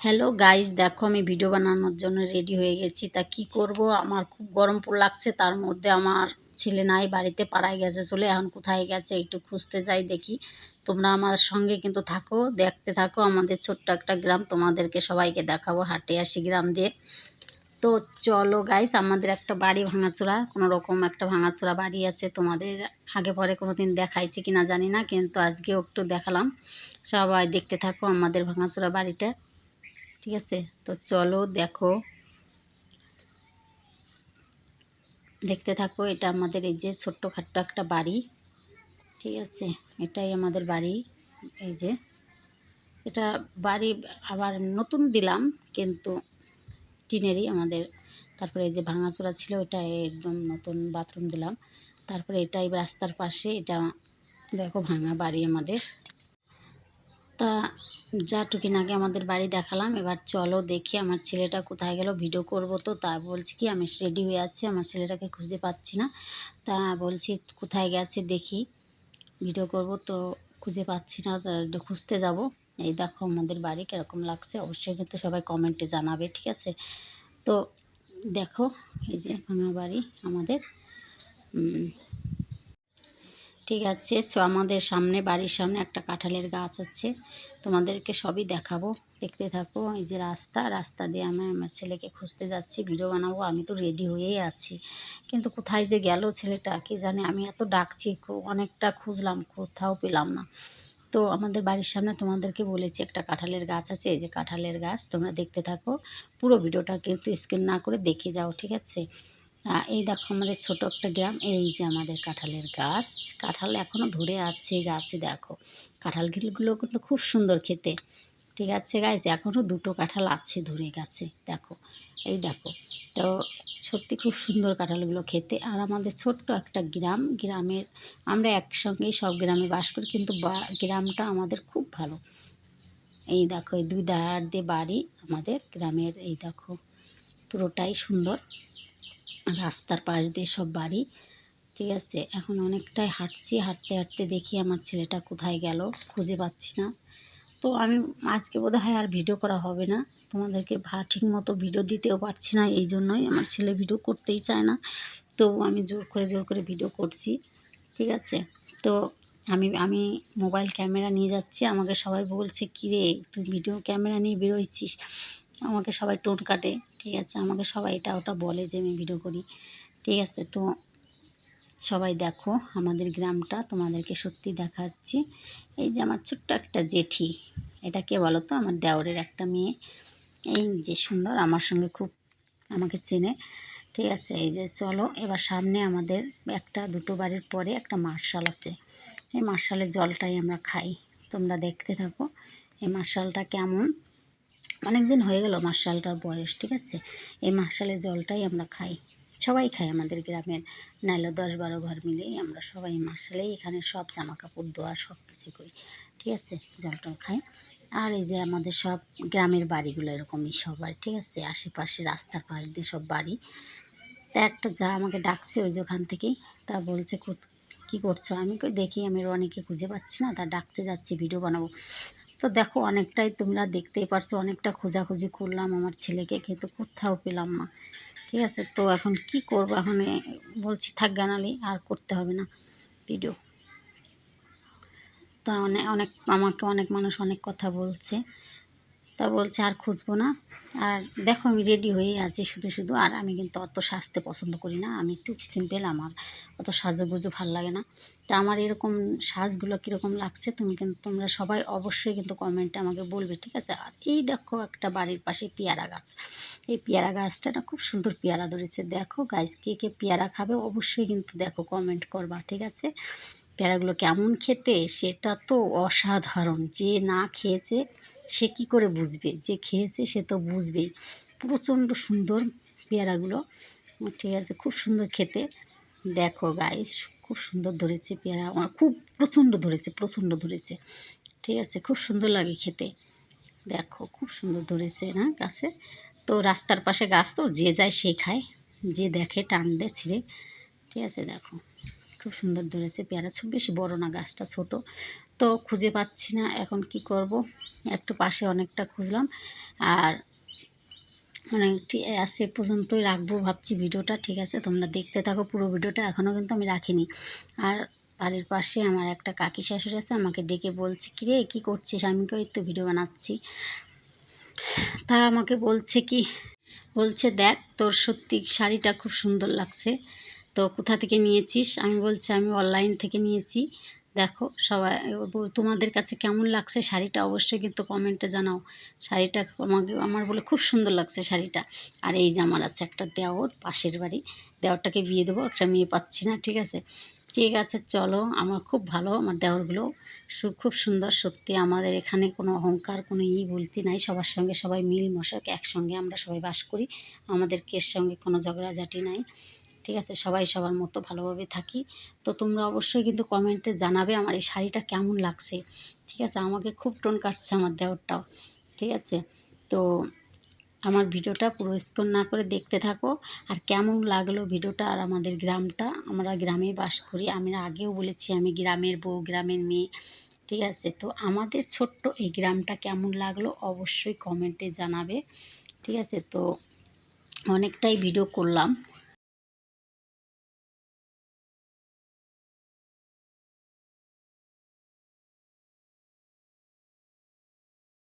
Hello guys, দেখো আমি video বানানোর জন্য রেডি হয়ে গেছি। তা কি করব, আমার খুব গরম লাগছে। তার মধ্যে আমার ছেলে নাই বাড়িতে, পাড়ায় গেছে চলে। এখন কোথায় গেছে একটু খুঁজতে যাই, দেখি। তোমরা আমার সঙ্গে কিন্তু থাকো, দেখতে থাকো। আমাদের ছোট্ট একটা গ্রাম, তোমাদেরকে সবাইকে দেখাবো হাঁটে আসি গ্রাম দিয়ে। তো চলো গাইস, আমাদের একটা বাড়ি ভাঙাচোরা, কোনো রকম একটা ভাঙাচোরা বাড়ি আছে। তোমাদের আগে পরে কোনো দিন দেখাইছি কিনা জানি না, কিন্তু আজকেও একটু দেখালাম। সবাই দেখতে থাকো আমাদের ভাঙাচোরা বাড়িটা, ঠিক আছে? তো চলো দেখো, দেখতে থাকো। এটা আমাদের এই যে ছোট্টখাট্ট একটা বাড়ি, ঠিক আছে? এটাই আমাদের বাড়ি। এই যে এটা বাড়ি আবার নতুন দিলাম, কিন্তু টিনেরই আমাদের। তারপরে এই যে ভাঙাচোরা ছিল, এটা একদম নতুন বাথরুম দিলাম। তারপরে এটাই রাস্তার পাশে, এটা দেখো ভাঙা বাড়ি আমাদের। তা যাটুকিন আগে আমাদের বাড়ি দেখালাম, এবার চলো দেখি আমার ছেলেটা কোথায় গেল। ভিডিও করব তো, তা বলছি কি আমি রেডি হয়ে আছি, আমার ছেলেটাকে খুঁজে পাচ্ছি না। তা বলছি কোথায় গেছে দেখি, ভিডিও করব তো খুঁজে পাচ্ছি না, খুঁজতে যাব। এই দেখো আমাদের বাড়ি কীরকম লাগছে, অবশ্যই কিন্তু সবাই কমেন্টে জানাবে, ঠিক আছে? তো দেখো, এই যে ভাঙা বাড়ি আমাদের। ঠিক আছে, আমাদের সামনে, বাড়ির সামনে একটা কাঁঠালের গাছ আছে। তোমাদেরকে সবই দেখাবো, দেখতে থাকো। এই যে রাস্তা দিয়ে আমি আমার ছেলেকে খুঁজতে যাচ্ছি, ভিডিও বানাবো। আমি তো রেডি হয়েই আছি, কিন্তু কোথায় যে গেল ছেলেটা কি জানে। আমি এত ডাকছি, অনেকটা খুঁজলাম, কোথাও পেলাম না। তো আমাদের বাড়ির সামনে তোমাদেরকে বলেছি একটা কাঁঠালের গাছ আছে। এই যে কাঁঠালের গাছ, তোমরা দেখতে থাকো। পুরো ভিডিওটা কিন্তু স্কিপ না করে দেখে যাও, ঠিক আছে? এই দেখো আমাদের ছোট একটা গ্রাম। এই যে আমাদের কাঁঠালের গাছ, কাঁঠাল এখনও ধরে আছে গাছে। দেখো কাঁঠালগুলো কিন্তু খুব সুন্দর খেতে, ঠিক আছে গাইস? এখনও দুটো কাঁঠাল আছে ধরে গাছে, দেখো। এই দেখো, তো সত্যি খুব সুন্দর কাঁঠালগুলো খেতে। আর আমাদের ছোট্ট একটা গ্রামের আমরা একসঙ্গেই সব গ্রামে বাস করি, কিন্তু গ্রামটা আমাদের খুব ভালো। এই দেখো, এই দুই ধার দিয়ে বাড়ি আমাদের গ্রামের। এই দেখো পুরোটাই সুন্দর, রাস্তার পাশ দিয়ে সব বাড়ি, ঠিক আছে? এখন অনেকটাই হাঁটছি, হাঁটতে হাঁটতে দেখি আমার ছেলেটা কোথায় গেল, খুঁজে পাচ্ছি না। তো আমি আজকে বোধহয় আর ভিডিও করা হবে না, তোমাদেরকে ঠিক মতো ভিডিও দিতেও পারছি না। এই জন্যই আমার ছেলে ভিডিও করতেই চায় না, তো আমি জোর করে ভিডিও করছি, ঠিক আছে? তো আমি মোবাইল ক্যামেরা নিয়ে যাচ্ছি। আমাকে সবাই বলছে, কিরে তুই ভিডিও ক্যামেরা নিয়ে বেরোইছিস? আমাকে সবাই টোন কাটে, ঠিক আছে? আমাকে সবাই এটা ওটা বলে যে আমি ভিডিও করি, ঠিক আছে? তো সবাই দেখো আমাদের গ্রামটা, তোমাদেরকে সত্যি দেখাচ্ছি। এই যে আমার ছোট্ট একটা জেঠি, এটা কে বলো তো? আমার দেওরের একটা মেয়ে। এই যে সুন্দর, আমার সঙ্গে খুব আমাকে চেনে, ঠিক আছে? এই যে চলো, এবার সামনে আমাদের একটা দুটো বাড়ির পরে একটা মার্শাল আছে। এই মার্শালের জলটাই আমরা খাই, তোমরা দেখতে থাকো। এই মার্শালটা কেমন, অনেক দিন হয়ে গেল মার্শালটার বয়স, ঠিক আছে? এই মার্শালের জলটাই আমরা খাই, সবাই খাই আমাদের গ্রামের, নাইলে 10-12 ঘর মিলেই আমরা সবাই মার্শালেই এখানে সব জামা কাপড় ধোয়া সব কিছুই করি, ঠিক আছে? জলটাও খাই। আর এই যে আমাদের সব গ্রামের বাড়িগুলো এরকমই সবার, ঠিক আছে? আশেপাশে রাস্তার পাশ দিয়ে সব বাড়ি। তা একটা যা আমাকে ডাকছে ওই যে ওখান থেকেই, তা বলছে কী করছো? আমি দেখি আমি রনিকে খুঁজে পাচ্ছি না, তা ডাকতে যাচ্ছি, ভিডিও বানাবো। তো দেখো অনেকটাই তোমরা দেখতেই পারছো, অনেকটা খোঁজাখুঁজি করলাম আমার ছেলেকে, কিন্তু কোথাও পেলাম না, ঠিক আছে? তো এখন কি করব, এখন বলছি থাক গানালি, আর করতে হবে না ভিডিও। তা আমাকে অনেক মানুষ অনেক কথা বলছে, তা বলছে আর খুঁজবো না। আর দেখো আমি রেডি হয়েই আছি শুধু, আর আমি কিন্তু অত সাজতে পছন্দ করি না, আমি একটু সিম্পল, আমার অত সাজুগুজু ভাল লাগে না। তা আমার এরকম সাজগুলো কীরকম লাগছে তোমরা সবাই অবশ্যই কিন্তু কমেন্টে আমাকে বলবে, ঠিক আছে? আর এই দেখো একটা বাড়ির পাশে পেয়ারা গাছ, এই পেয়ারা গাছটা না খুব সুন্দর পেয়ারা ধরেছে। দেখো গাছ, কে কে পেয়ারা খাবে অবশ্যই কিন্তু দেখো কমেন্ট করবা, ঠিক আছে? পেয়ারাগুলো কেমন খেতে সেটা তো অসাধারণ, যে না খেয়েছে সে কী করে বুঝবে, যে খেয়েছে সে তো বুঝবেই। প্রচণ্ড সুন্দর পেয়ারাগুলো, ঠিক আছে? খুব সুন্দর খেতে। দেখো গাইস, খুব সুন্দর ধরেছে পেয়ারা, আমার খুব প্রচণ্ড ধরেছে, ঠিক আছে? খুব সুন্দর লাগে খেতে। দেখো খুব সুন্দর ধরেছে না গাছে। তো রাস্তার পাশে গাছ, তো যে যায় সে খায়, যে দেখে টান দেয় ছিঁড়ে, ঠিক আছে? দেখো খুব সুন্দর ধরেছে পেয়ারা, বেশি বড় না, গাছটা ছোট। তো খুঁজে পাচ্ছি না, এখন কি করব? একটু পাশে অনেকটা খুঁজলাম, আর অনেকটি সে পর্যন্তই রাখবো ভাবছি ভিডিওটা। ঠিক আছে, তোমরা দেখতে থাকো পুরো ভিডিওটা, এখনও কিন্তু আমি রাখিনি। আর বাড়ির পাশে আমার একটা কাকি শাশুড়ি আছে, আমাকে ডেকে বলছে, কিরে কী করছিস? আমি কই তো ভিডিও বানাচ্ছি। তা আমাকে বলছে দেখ তোর সত্যি শাড়িটা খুব সুন্দর লাগছে, তো কোথা থেকে নিয়েছিস? আমি বলছি আমি অনলাইন থেকে নিয়েছি। দেখো সবাই, তোমাদের কাছে কেমন লাগছে শাড়িটা অবশ্যই কিন্তু কমেন্টে জানাও। শাড়িটা আমার বলে খুব সুন্দর লাগছে শাড়িটা। আর এই যে আমার আছে একটা দেওর, পাশের বাড়ি, দেওরটাকে বিয়ে দেবো, একটা মেয়ে পাচ্ছি না। ঠিক আছে, ঠিক আছে, চলো। আমার খুব ভালো, আমার দেওরগুলো খুব সুন্দর। সত্যি আমাদের এখানে কোনো অহংকার, কোনো বলতে নাই, সবার সঙ্গে সবাই মিল মশাক একসঙ্গে আমরা সবাই বাস করি। আমাদের কের সঙ্গে কোনো ঝগড়াঝাটি নাই। ঠিক আছে, সবাই সবার মতো ভালোভাবে থাকি। তো তোমরা অবশ্যই কিন্তু কমেন্টে জানাবে আমার এই শাড়িটা কেমন লাগছে। ঠিক আছে, আমাকে খুব টোন কাটছে আমার দেওরটাও। ঠিক আছে, তো আমার ভিডিওটা পুরো স্কিপ না করে দেখতে থাকো। আর কেমন লাগলো ভিডিওটা, আর আমাদের গ্রামটা, আমরা গ্রামে বাস করি। আমি আগেও বলেছি আমি গ্রামের বউ, গ্রামের মেয়ে। ঠিক আছে, তো আমাদের ছোট্ট এই গ্রামটা কেমন লাগলো অবশ্যই কমেন্টে জানাবে। ঠিক আছে, তো অনেকটাই ভিডিও করলাম,